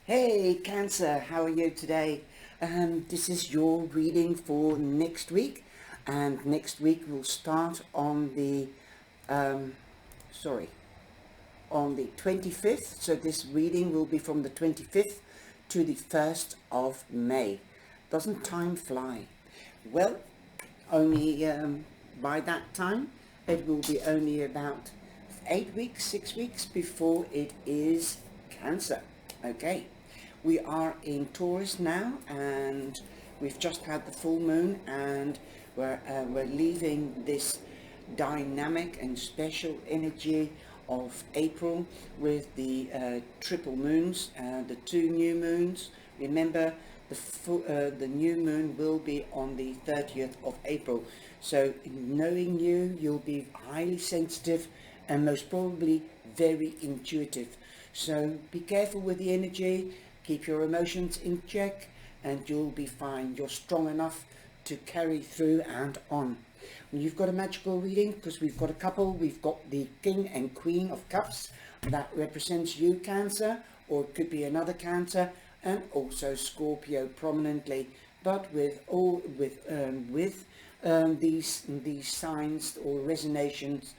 Hey Cancer, how are you today? This is your reading for next week, and next week we'll start on the um, sorry, on the 25th. So this reading will be from the 25th to the 1st of May. Doesn't time fly? Well, only by that time it will be only about 8 weeks, 6 weeks before it is Cancer. Okay, we are in Taurus now, and we've just had the full moon, and we're leaving this dynamic and special energy of April with the triple moons, the two new moons. Remember, the new moon will be on the 30th of April. So knowing you, you'll be highly sensitive and most probably very intuitive. So be careful with the energy, keep your emotions in check, and you'll be fine. You're strong enough to carry through and on. When you've got a magical reading, because we've got a couple, we've got the King and Queen of Cups, that represents you, Cancer, or it could be another Cancer, and also Scorpio prominently, but with these signs or resonations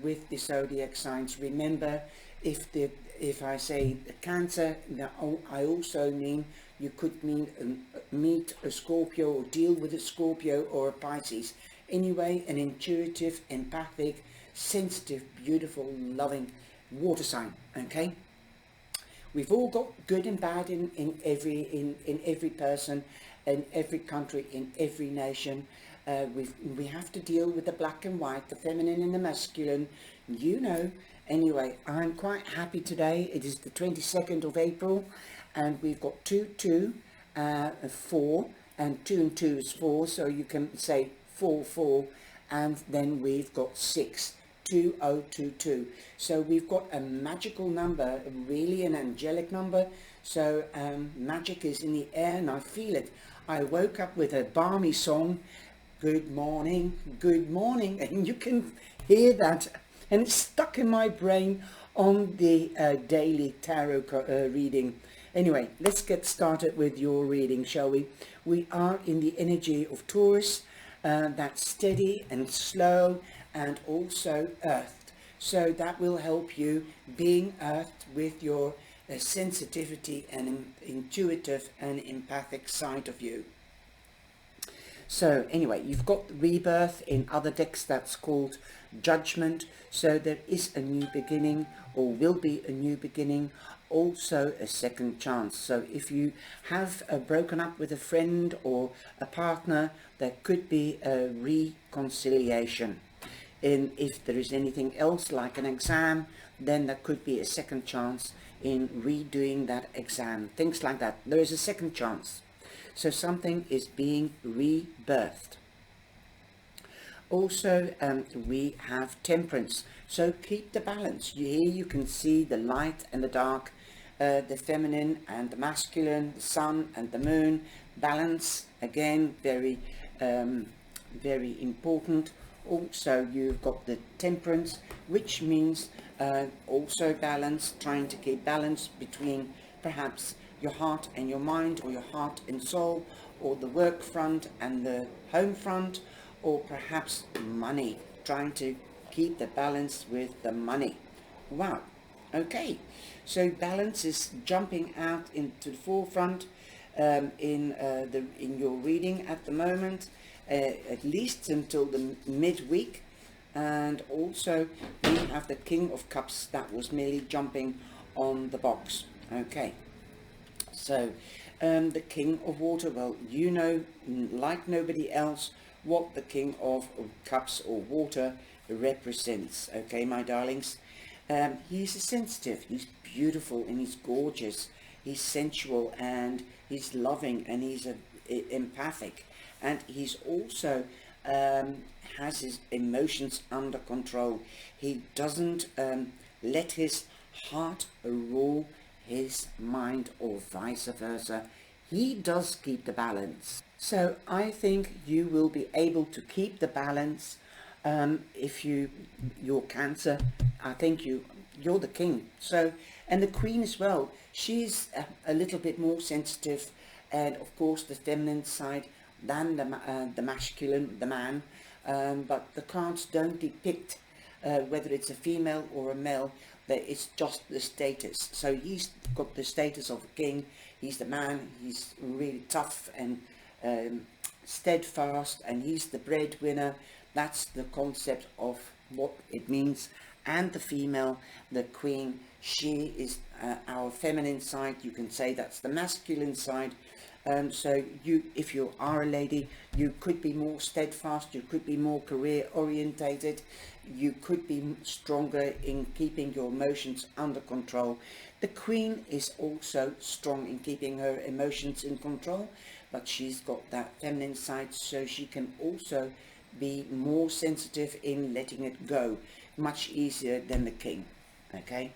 with the zodiac signs. Remember, if I say Cancer, I also mean you could meet a Scorpio or deal with a Scorpio or a Pisces. Anyway, an intuitive, empathic, sensitive, beautiful, loving water sign. Okay. We've all got good and bad in every person, in every country, in every nation. We have to deal with the black and white, the feminine and the masculine, you know. Anyway, I'm quite happy today. It is the 22nd of April, and we've got 2, 2, 4, and 2 and 2 is 4, so you can say 4, 4, and then we've got 6. 2022. So we've got a magical number, really an angelic number. So magic is in the air, and I feel it. I woke up with a balmy song, good morning, and you can hear that, and it's stuck in my brain on the daily tarot reading. Anyway, let's get started with your reading, shall we? We are in the energy of Taurus, that's steady and slow, and also earthed. So that will help you being earthed with your sensitivity and intuitive and empathic side of you. So anyway, you've got rebirth. In other decks that's called judgment. So there is a new beginning, or will be a new beginning, also a second chance. So if you have broken up with a friend or a partner, there could be a reconciliation. And if there is anything else like an exam, then there could be a second chance in redoing that exam, things like that. There is a second chance. So something is being rebirthed. Also, we have temperance. So keep the balance. Here you can see the light and the dark, the feminine and the masculine, the sun and the moon. Balance, again, very important. Also, you've got the temperance, which means also balance, trying to keep balance between perhaps your heart and your mind, or your heart and soul, or the work front and the home front, or perhaps money, trying to keep the balance with the money. Wow. Okay, so balance is jumping out into the forefront in your reading at the moment, at least until the midweek. And also we have the King of Cups that was merely jumping on the box. Okay, so the King of Water, well, you know like nobody else what the King of Cups or water represents. Okay, my darlings, he's sensitive, he's beautiful, and he's gorgeous, he's sensual, and he's loving, and he's empathic, and he's also has his emotions under control. He doesn't let his heart rule his mind, or vice versa. He does keep the balance. So I think you will be able to keep the balance if you're Cancer. I think you're the king. So, and the queen as well, she's a little bit more sensitive, and of course the feminine side than the masculine, the man. But the cards don't depict whether it's a female or a male. That it's just the status. So he's got the status of a king. He's the man. He's really tough and steadfast, and he's the breadwinner. That's the concept of what it means. And the female, the queen, she is our feminine side. You can say that's the masculine side. So you, if you are a lady, you could be more steadfast, you could be more career orientated, you could be stronger in keeping your emotions under control. The queen is also strong in keeping her emotions in control, but she's got that feminine side, so she can also be more sensitive in letting it go, much easier than the king. Okay.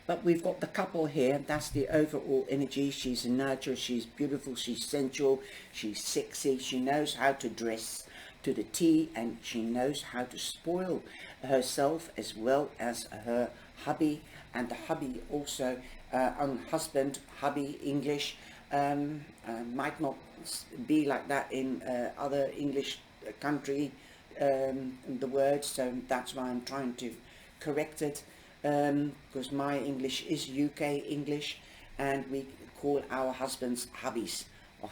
But we've got the couple here. That's the overall energy. She's a nurturer, she's beautiful, she's sensual, she's sexy, she knows how to dress to the T, and she knows how to spoil herself as well as her hubby. And the hubby also, husband, hubby, English, might not be like that in other English country, the words, so that's why I'm trying to correct it. Because my English is UK English, and we call our husbands hubbies or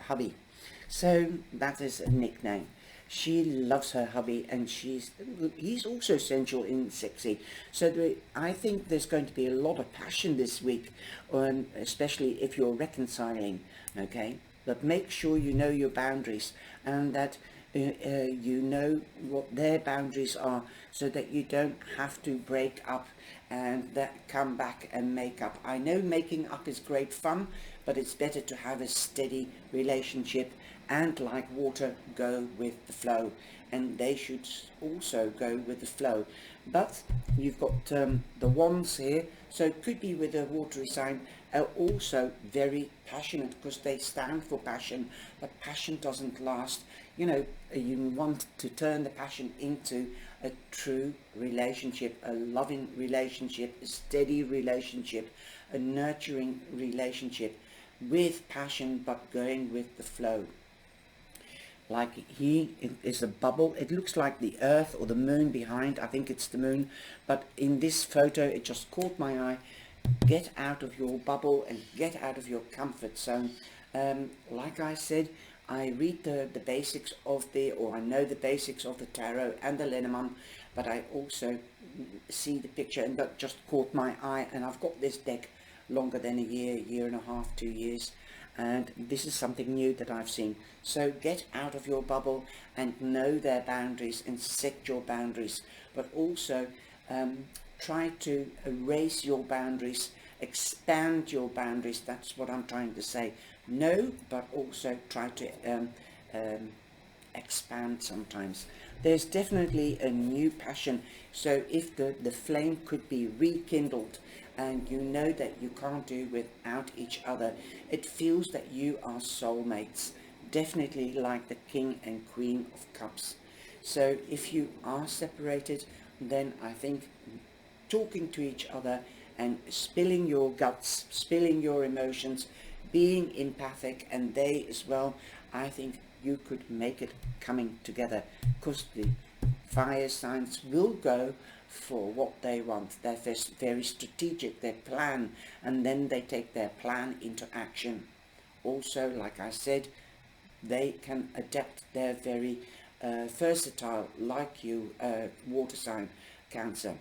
hubby. So that is a nickname. She loves her hubby, and he's also sensual and sexy. So I think there's going to be a lot of passion this week, especially if you're reconciling. Okay, but make sure you know your boundaries, and that you know what their boundaries are, so that you don't have to break up and that come back and make up. I know making up is great fun, but it's better to have a steady relationship, and like water, go with the flow, and they should also go with the flow. But you've got the wands here, so it could be with a watery sign, are also very passionate, because they stand for passion, but passion doesn't last. You know, you want to turn the passion into a true relationship, a loving relationship, a steady relationship, a nurturing relationship with passion, but going with the flow. Like he is a bubble. It looks like the earth or the moon behind. I think it's the moon, but in this photo it just caught my eye. Get out of your bubble and get out of your comfort zone. Like I said, I read the basics of I know the basics of the tarot and the Lenormand, but I also see the picture, and that just caught my eye. And I've got this deck longer than a year and a half, 2 years, and this is something new that I've seen. So get out of your bubble and know their boundaries and set your boundaries, but also try to erase your boundaries, expand your boundaries. That's what I'm trying to say. No, but also try to expand sometimes. There's definitely a new passion. So if the flame could be rekindled, and you know that you can't do without each other, it feels that you are soulmates, definitely like the King and Queen of Cups. So if you are separated, then I think talking to each other and spilling your guts, spilling your emotions, being empathic, and they as well, I think you could make it coming together, because the fire signs will go for what they want. They're very strategic, they plan, and then they take their plan into action. Also, like I said, they can adapt. They're very versatile, like you, water sign, Cancer.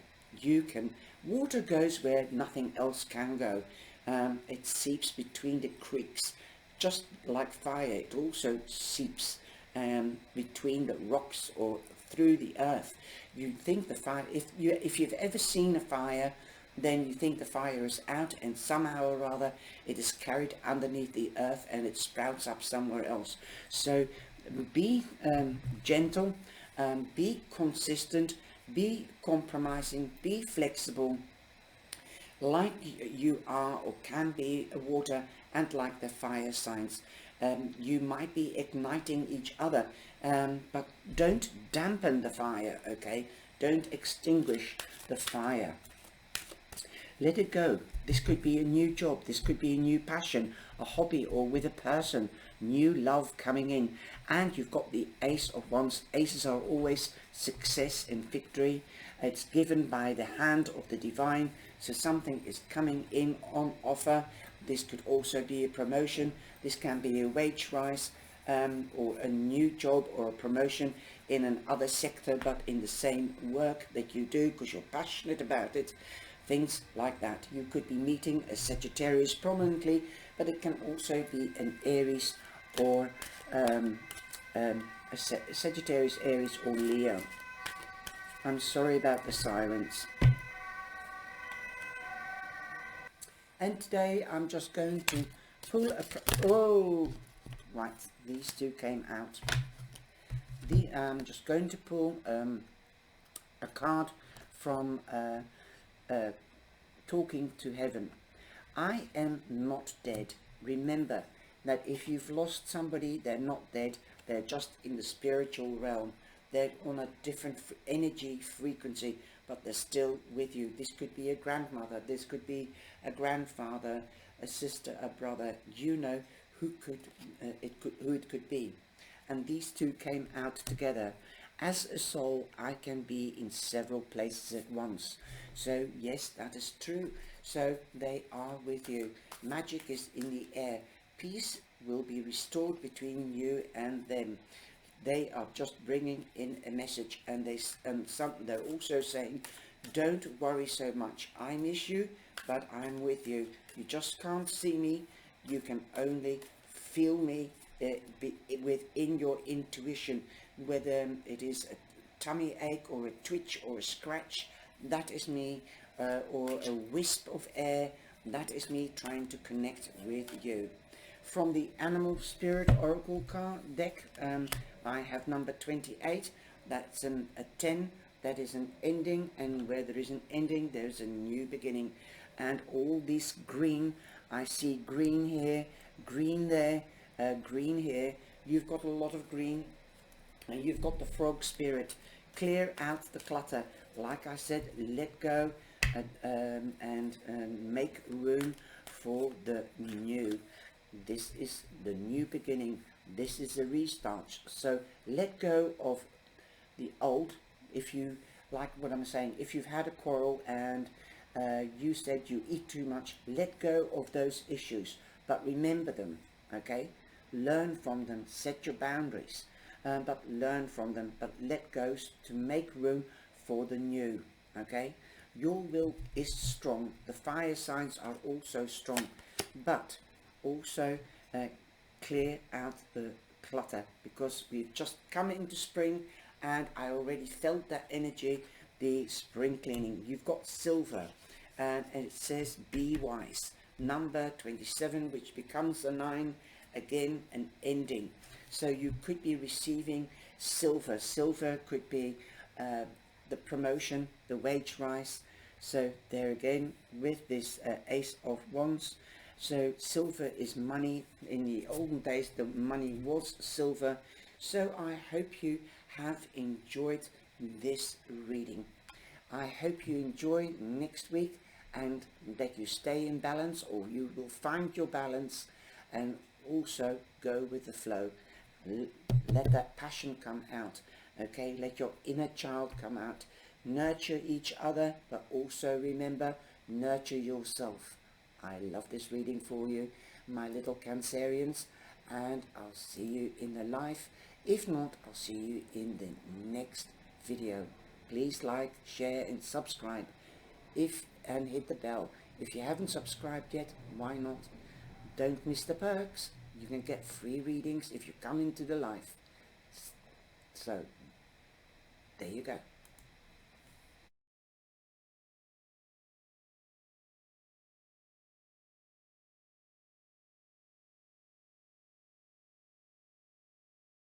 Water goes where nothing else can go. It seeps between the creeks, just like fire. It also seeps between the rocks or through the earth. You think the fire, if you've ever seen a fire, then you think the fire is out, and somehow or other it is carried underneath the earth and it sprouts up somewhere else. So be gentle, be consistent, be compromising, be flexible, like you are or can be a water, and like the fire signs. You might be igniting each other, but don't dampen the fire, okay? Don't extinguish the fire. Let it go. This could be a new job, this could be a new passion, a hobby, or with a person, new love coming in. And you've got the Ace of Wands. Aces are always success and victory. It's given by the hand of the divine, so something is coming in on offer. This could also be a promotion, this can be a wage rise, or a new job or a promotion in another sector, but in the same work that you do because you're passionate about it. Things like that. You could be meeting a Sagittarius prominently, but it can also be an Aries or a Sagittarius, Aries or Leo. I'm sorry about the silence. And today I'm just going to pull a... Right, these two came out. I'm just going to pull a card from Talking to Heaven. I am not dead. Remember that if you've lost somebody, they're not dead. They're just in the spiritual realm. They're on a different energy frequency, but they're still with you. This could be a grandmother. This could be a grandfather, a sister, a brother. You know who it could be. And these two came out together. As a soul, I can be in several places at once. So yes, that is true. So they are with you. Magic is in the air. Peace will be restored between you and them. They are just bringing in a message, and they're also saying, don't worry so much. I miss you, but I'm with you. You just can't see me. You can only feel me within your intuition, whether it is a tummy ache or a twitch or a scratch. That is me, or a wisp of air. That is me trying to connect with you. From the Animal Spirit Oracle card deck, I have number 28. That's a 10. That is an ending, and where there is an ending, there's a new beginning. And all this green, I see green here, green there, green here. You've got a lot of green, and you've got the Frog Spirit. Clear out the clutter. Like I said, let go, and make room for the new. This is the new beginning. This is a restart. So let go of the old. If you like what I'm saying, if you've had a quarrel and you said you eat too much, let go of those issues, but remember them. Okay, learn from them, set your boundaries, but learn from them, but let go to make room for the new. Okay, your will is strong. The fire signs are also strong, but also clear out the clutter, because we've just come into spring, and I already felt that energy, the spring cleaning. You've got silver, and it says be wise. Number 27, which becomes a 9, again an ending. So you could be receiving silver. Silver could be the promotion, the wage rise. So there again with this Ace of Wands. So silver is money. In the olden days, the money was silver. So I hope you have enjoyed this reading. I hope you enjoy next week, and that you stay in balance, or you will find your balance, and also go with the flow. Let that passion come out. Okay, let your inner child come out. Nurture each other, but also remember, nurture yourself. I love this reading for you, my little Cancerians, and I'll see you in the life. If not, I'll see you in the next video. Please like, share and subscribe, and hit the bell. If you haven't subscribed yet, why not? Don't miss the perks. You can get free readings if you come into the life. So there you go.